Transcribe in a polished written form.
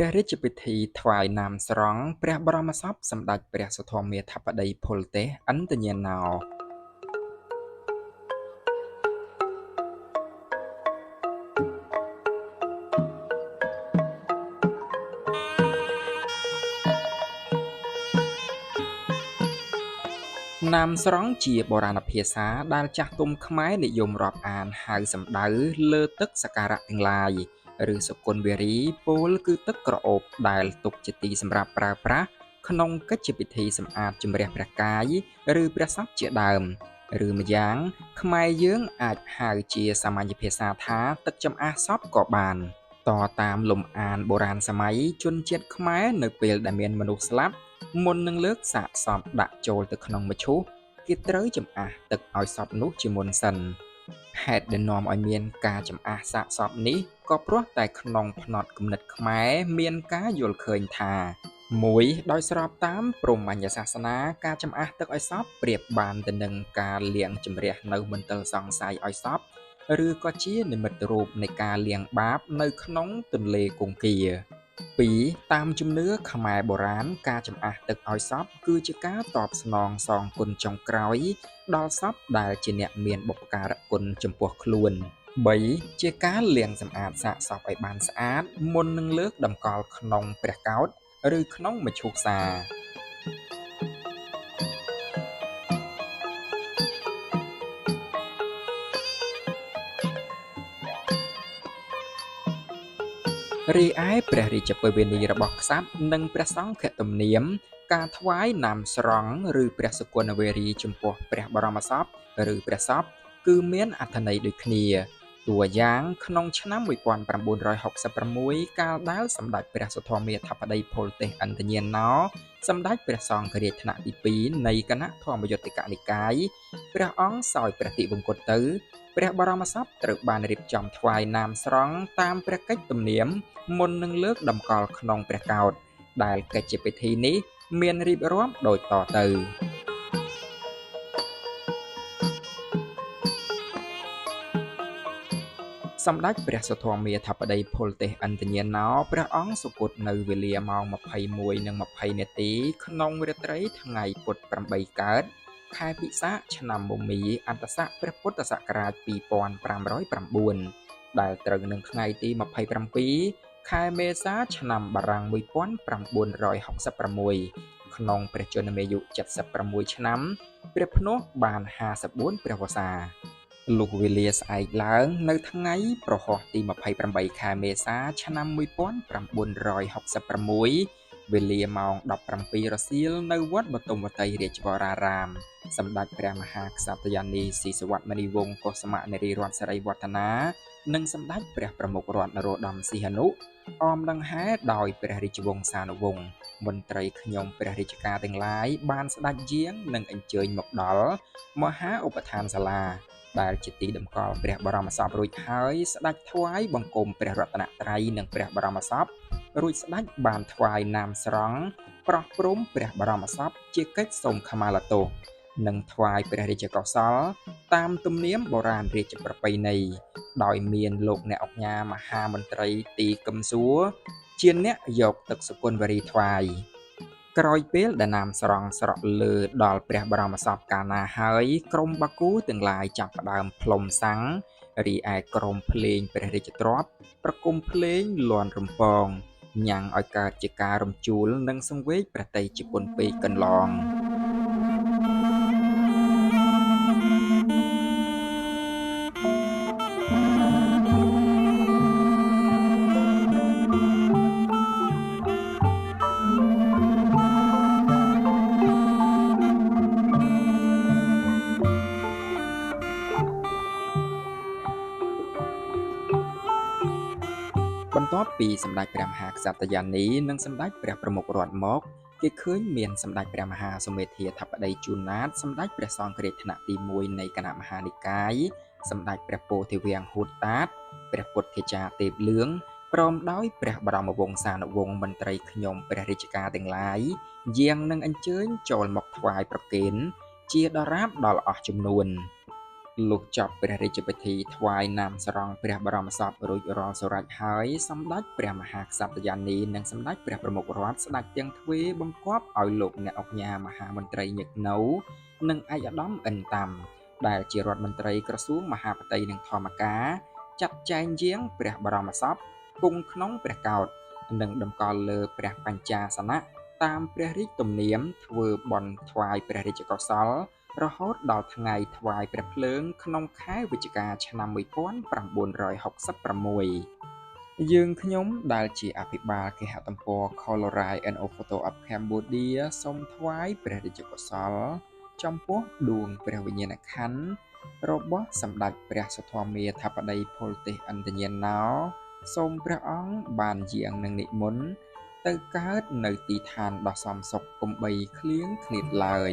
ព្រះរាជពិធីថ្វាយណាមស្រង់ព្រះបរមសពសម្ដេចព្រះសុធម្មមាធិបតីពលទេសឥន្ទញ្ញាណោណាមស្រង់ជាបុរាណភាសាដែលចាស់ទុំខ្មែរនិយមរាប់អានហៅសំដៅលើទឹកសក្ការៈទាំងឡាយឬសុគន្ធវេរីពោលគឺទឹកក្រអូបដែលទុកជាទីសម្រាប់ប្រើប្រាស់ក្នុងកិច្ចពិធីសម្អាតជម្រះព្រះកាយឬព្រះសពជាដើមឬម្យ៉ាងខ្មែរយើងអាចហៅជាសាមញ្ញភាសាថាទឹកចម្អះសពក៏បានតតាមលំអានបុរាណសម័យជនជាតិខ្មែរនៅពេលដែលមានមនុស្សស្លាប់មុននឹងលើកសាកសពដាក់ចូលទៅក្នុងមឈូសគេត្រូវចម្អះទឹកឲ្យសពនោះជាមុនសិនហេតុដែលនាំឲ្យមានការចម្អះសាកសពនេះក៏ព្រោះតែក្នុងផ្នត់គំនិតខ្មែរមានការយល់ឃើញថាមួយដោយស្របតាមព្រហ្មញ្ញសាសនាការចម្អះទឹកឲ្យសពប្រៀបបានទៅនឹងការលាងជម្រះនៅមន្ទិលសង្ស័យឲ្យសពឬក៏ជានិមិត្តរូបនៃការលាងបាបនៅក្នុងទន្លេគង្គា 2. តាមជំនឿខ្មែរបុរាណការចម្អះទឹកឲ្យសពគឺជាការតបស្នងសងគុណចុងក្រោយដល់សពដែលជាអ្នកមានបុព្វការគុណចំពោះខ្លួន 3. ជាការលាងសម្អាតសាកសពឲ្យបានស្អាតមុននឹងលើកតម្កល់ក្នុងព្រះកោដ្ឋឬក្នុងមឈូសសា រីឯព្រះរាជបិវេណីរបស់ក្សត្រនិងព្រះសង្ឃទំនៀមការថ្វាយណាមស្រង់ឬព្រះសុគន្ធវេរីចំពោះព្រះបរមសពឬព្រះសពគឺមានអត្ថន័យដូចគ្នាតួយ៉ាងក្នុងឆ្នាំ1966កាលដែលសម្ដេចព្រះសុធម្មមាធិបតីពលទេសឥន្ទញ្ញាណោសម្ដេចព្រះសង្ឃរាជថ្នាក់ទី2នៃគណៈធម្មយុត្តិកនិកាយព្រះអង្គសោយព្រះទិវង្គតទៅព្រះបរមសពត្រូវបានរៀបចំថ្វាយណាមស្រង់តាមព្រះកិច្ចទំនៀមមុននឹងលើកតម្កល់ក្នុងព្រះកោដ្ឋដែលកិច្ចពិធីនេះមានរៀបរាប់ដូចតទៅសម្ដេចព្រះសុធម្មមាធិបតីពលទេសឥន្ទញ្ញាណោព្រះអង្គសុគតនៅវេលាម៉ោង 21:20 នាទីក្នុងរាត្រីថ្ងៃពុធ 8 កើតខែពិសាខឆ្នាំមមីអន្តស័កព្រះពុទ្ធសករាជ 2509 ដែលត្រូវនឹងថ្ងៃទី27ខែមេសាឆ្នាំបារាំង 1966 ក្នុងព្រះជន្មាយុ76ឆ្នាំព្រះភ្នោះបាន54ព្រះវស្សាលុះវេលាស្អែកឡើងនៅថ្ងៃប្រហោះទី28ខែមេសាឆ្នាំ1966វេលាម៉ោង 17 រសៀលនៅវត្តបទុមវតីរាជវរារាមសម្ដេចព្រះមហាក្សត្រយានីស៊ីសុវត្ថិមុនីវង្សកុសុមនារីរតន៍សិរីវឌ្ឍនានិងសម្ដេចព្រះប្រមុខរដ្ឋនរោត្តមសីហនុអមដង្ហែដោយព្រះរាជវង្សានុវង្សមន្ត្រីខ្ញុំព្រះរាជការទាំងឡាយបានស្ដេចយាងនិងអញ្ជើញមកដល់មហាឧបដ្ឋានសាលាដែលជាទីតម្កល់ព្រះបរមសពរួចហើយស្ដេចថ្វាយបង្គំព្រះរតនត្រ័យនិងព្រះបរមសពរួចស្ដេចបានថ្វាយណាមស្រង់ប្រោះព្រំព្រះបរមសពជាកិច្ចសូមខមាលទោសនិងថ្វាយព្រះរាជកុសលតាមទំនៀមបុរាណរាជប្រពៃណីដោយមានលោកអ្នកអង្គការមហាមន្ត្រីទីកឹមសួរជាអ្នកយកទឹកសុគន្ធវេរីថ្វាយក្រោយពេលដែលណាមស្រង់ស្រក់លើដល់ព្រះបរមសពកាលណាហើយក្រុមបាគូទាំងឡាយចាប់ផ្ដើមផ្លុំសាំងរីឯក្រុមភ្លេងព្រះរាជទ្រព្យប្រគំភ្លេងលាន់រំពងញ៉ាំងឲ្យកើតជាការរំជួលនិងសង្វេគព្រះតីជាគុណពេកកន្លងបន្ទាប់ពីសម្ដេចព្រះមហាក្សត្រយានីនិងសម្ដេចព្រះប្រមុខរដ្ឋមកគេឃើញមានសម្ដេចព្រះមហាសុមេធាធិបតីជួនណាតសម្ដេចព្រះសង្ឃរាជថ្នាក់ទី1នៃគណៈមហានិកាយសម្ដេចព្រះពោធិវាំងហួតតាតព្រះពុទ្ធេចាទេពលឿងព្រមដោយព្រះបរមវង្សានុវង្សមន្ត្រីខ្ញុំព្រះរាជការទាំងឡាយយាងនឹងអញ្ជើញចូលមកថ្វាយប្រគេនជាដរាបដល់អស់ចំនួន លុះចប់ព្រះរាជពិធីថ្វាយនាមស្រង់ព្រះបរមសពរួចរាល់ស្រេចហើយសម្ដេចព្រះមហាក្សត្រយានីនិងសម្ដេចព្រះប្រមុខរដ្ឋស្ដេចទាំងទ្វេបង្គាប់ឲ្យលោកអ្នកអង្គញាមហាមន្ត្រីញឹកនៅនិងឯកឧត្តមអិនតាមដែលជារដ្ឋមន្ត្រីក្រសួងមហាផ្ទៃនិងធម្មការចាត់ចែងយាងព្រះបរមសពគង់ក្នុងព្រះកោដ្ឋនិងតម្កល់លើព្រះបញ្ចាសនៈតាមព្រះរាជទំនៀមធ្វើបុណ្យថ្វាយព្រះរាជកុសលរហូតដល់ថ្ងៃថ្វាយព្រះភ្លើងក្នុងខែវិច្ឆិកាឆ្នាំ1966យើងខ្ញុំដែលជាអភិបាលគេហទំព័រ Colorai and Photo of Cambodia សូមថ្វាយព្រះរាជកុសលចំពោះដួងព្រះវិញ្ញាណក្ខន្ធរបស់សម្ដេចព្រះសុធម្មាធិបតីពលទេសឥន្ទញ្ញាណោសូមព្រះអង្គបានយាងនឹងនិមន្តទៅកើតនៅទីឋានដ៏សមសុខកុំបីឃ្លៀងឃ្លាតឡើយ